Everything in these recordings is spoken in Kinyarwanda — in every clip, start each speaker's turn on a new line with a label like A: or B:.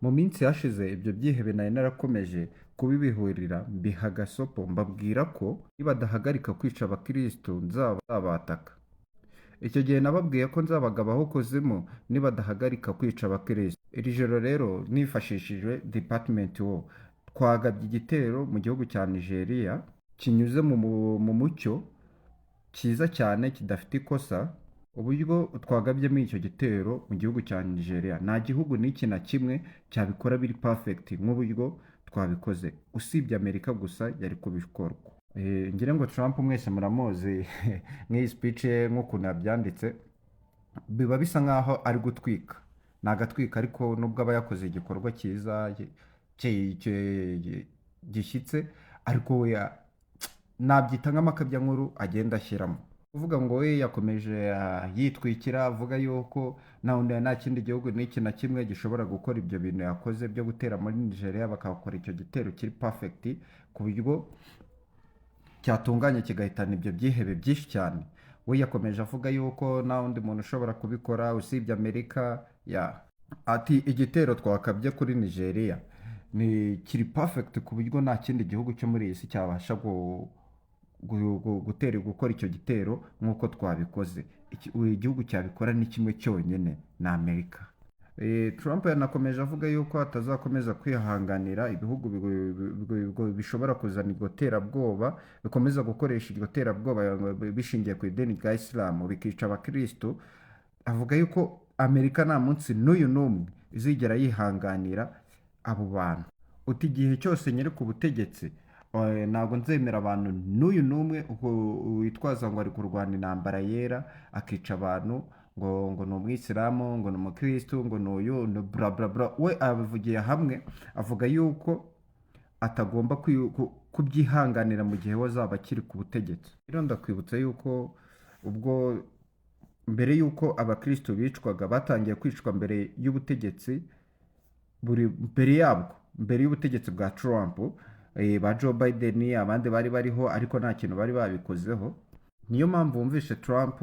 A: mu minsi yashize ibyo byihebe nari narakomeje kubibihurira mbiha agasopo mbabwira ko nibadahagarika kwica abakristo nzabataka. Icyo gihe nababwiye ko nzabagabaho kuzimu nibadahagarika kwica abakristo. Iri joro rero nifashishije Department War twagabye igitero mu gihugu cya Nigeria kinyuze mu mucyo cyiza cyane kidafite ikosa. Uburyo twagabyemo icyo gitero mu gihugu cya Nigeria nta gihugu n'iki na kimwe cyabikora biri perfect nk'uburyo twabikoze usibye Amerika gusa yari kubikorwa. Ngira ngo Trump mwese muramuzi nk'iyi speech ye nk'ukuntu yabyanditse biba bisa nkaho ari gutwika, ni agatwika ariko nubwo aba yakoze igikorwa cyiza gishyitse ariko we nabyita nk'amakabya nkuru agenda ashyiramo kuvuga ngo we yakomeje yitwikira avuga yuko nta kindi gihugu n'iki na kimwe gishobora gukora ibyo bintu yakoze byo gutera muri Nigeria bakakora icyo gitero kiri perfect ku buryo cyatunganye kigahitana ibyo byihebe byinshi cyane. We yakomeje avuga yuko nta wundi muntu ushobora kubikora usibye Amerika. Ati igitero twakabye kuri Nigeria ni kiri perfect ku buryo nta kindi gihugu cyo muri iyi si cyabasha gukora icyo gitero nk'uko twabikoze. Igihugu cyabikora ni kimwe cyonyine na Amerika. Trump yanakomeje avuga yuko atazakomeza kwihanganira ibihugu bishobora kuzana iryo terabwoba bikomeza gukoresha iryo terabwoba bishingiye ku idini rya Islam bikica abakristo. Avuga yuko Amerika nta munsi n'uyu n'umwe izigera yihanganira abo bantu. Uti igihe cyose nyiri ku butegetsi ntabwo nzemera abantu n'uyu n'umwe witwaza ngo ari kurwana intambara yera akica abantu ngo ni umwisilamu ngo ni umukristo ngo ni uyu bla bla bla. We abivugiye hamwe avuga yuko atagomba kubyihanganira mu gihe we azaba akiri ku butegetsi. Rero ndakwibutsa yuko ubwo mbere yuko abakristo bicwaga batangiye kwicwa mbere y'ubutegetsi mbere y'ubutegetsi bwa Trump, ba Joe Biden abandi bari bariho ariko nta kintu bari babikozeho. Niyo mpamvu wumvishe Trump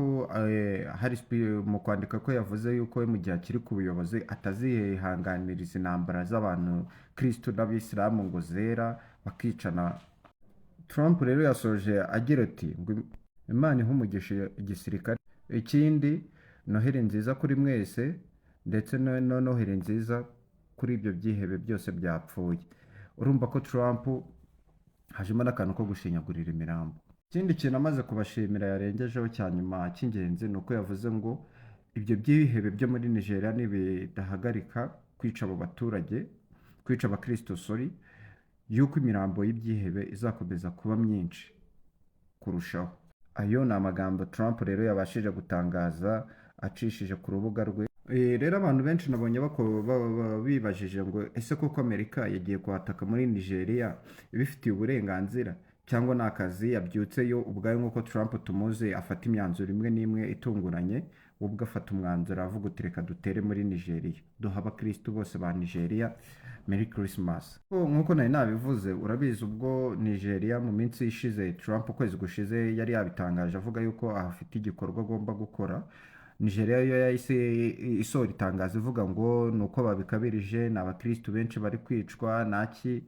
A: mu kwandika ko yavuze yuko mu gihe akiri ku buyobozi atazihanganiriza intambara z'abantu Kristo n'Abisilamu ngo zera bakicana. Trump rero yasoje agira ati ngo Imana ihe umugisha igisirikare. Ikindi noheri nziza kuri mwese ndetse no noheri nziza kuri ibyo byihebe byose byapfuye. Urumva ko Trump hajemo n'akantu ko gushinyagurira imirambo. Ikindi kintu amaze kubashimira yarengejeho cya nyuma cy'ingenzi ni uko yavuze ngo ibyo byihebe byo muri Nigeria nibidahagarika kwica abo baturage, kwica abakristo yuko imirambo y'ibyihebe izakomeza kuba myinshi kurushaho. Ayo ni amagambo Trump rero yabashije gutangaza acishije ku rubuga rwe. Rero abantu benshi nabonye bibajije ngo ese koko Amerika yagiye kuhataka muri Nigeria ibifitiye uburenganzira cyangwa ni akazi yabyutseyo ubwayo nk'uko Trump tumuzi afata imyanzuro imwe n'imwe itunguranye, ubwo afata umwanzuro avuga uti reka dutere muri Nigeria duha abakristo bose ba Nigeria Merry Christmas. Nk'uko nari nabivuze urabizi ubwo Nigeria mu minsi ishize Trump ukwezi gushize yari yabitangaje avuga yuko ahafite igikorwa agomba gukora. Nigeria yo yahise isohora itangazo ivuga ngo nuko babikabirije ni abakristo benshi bari kwicwa naki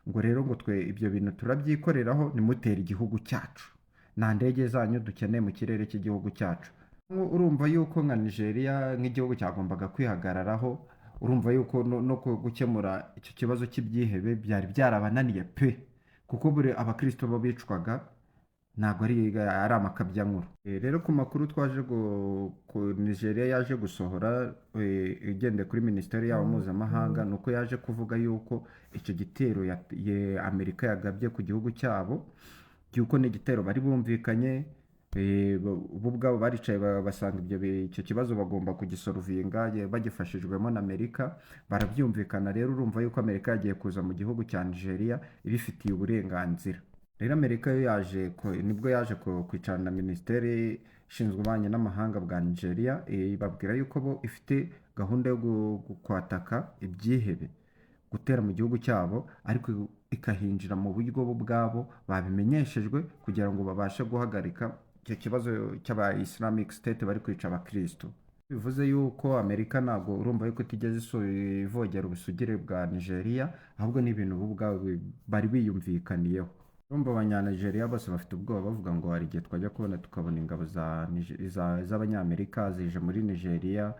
A: ngo rero ngo twe ibyo bintu turabyikoreraho nimutere igihugu cyacu, nta ndege zanyu dukeneye mu kirere cy'igihugu cyacu. Urumva yuko nka Nigeria nk'igihugu cyagombaga kwihagararaho, urumva yuko no gukemura icyo kibazo cy'ibyihebe byari byarabananiye pe, kuko buri abakristo bo bicwaga ntabwo ari amakabya nkuru. Rero ku makuru twaje Nigeria yaje gusohora igendeye kuri minisiteri yabo mpuzamahanga ni uko yaje kuvuga yuko icyo gitero Amerika yagabye ku gihugu cyabo yuko ni igitero bari bumvikanye, bo ubwabo baricaye basanga icyo kibazo bagomba kugisorovinga bagifashijwemo na Amerika barabyumvikana. Rero urumva yuko Amerika yagiye kuza mu gihugu cya Nigeria ibifitiye uburenganzira. Rero Amerika yo nibwo yaje kwicarana na minisiteri ishinzwe ububanyi n'amahanga bwa Nigeria, ibabwira yuko bo ifite gahunda yo kwataka ibyihebe gutera mu gihugu cyabo ariko ikahinjira mu buryo bo ubwabo babimenyeshejwe kugira ngo babashe guhagarika icyo kibazo cy'aba Islamic State bari kwica abakristo. bivuze yuko Amerika ntabwo urumva yuko itigeze ivogera ubusugire bwa Nigeria, ahubwo ni ibintu bo ubwabo bari biyumvikaniyeho. Urumva abanyanigeriya bose bafite ubwoba bavuga ngo hari igihe twajya kubona tukabona ingabo z'abanyamerika zije muri Nigeria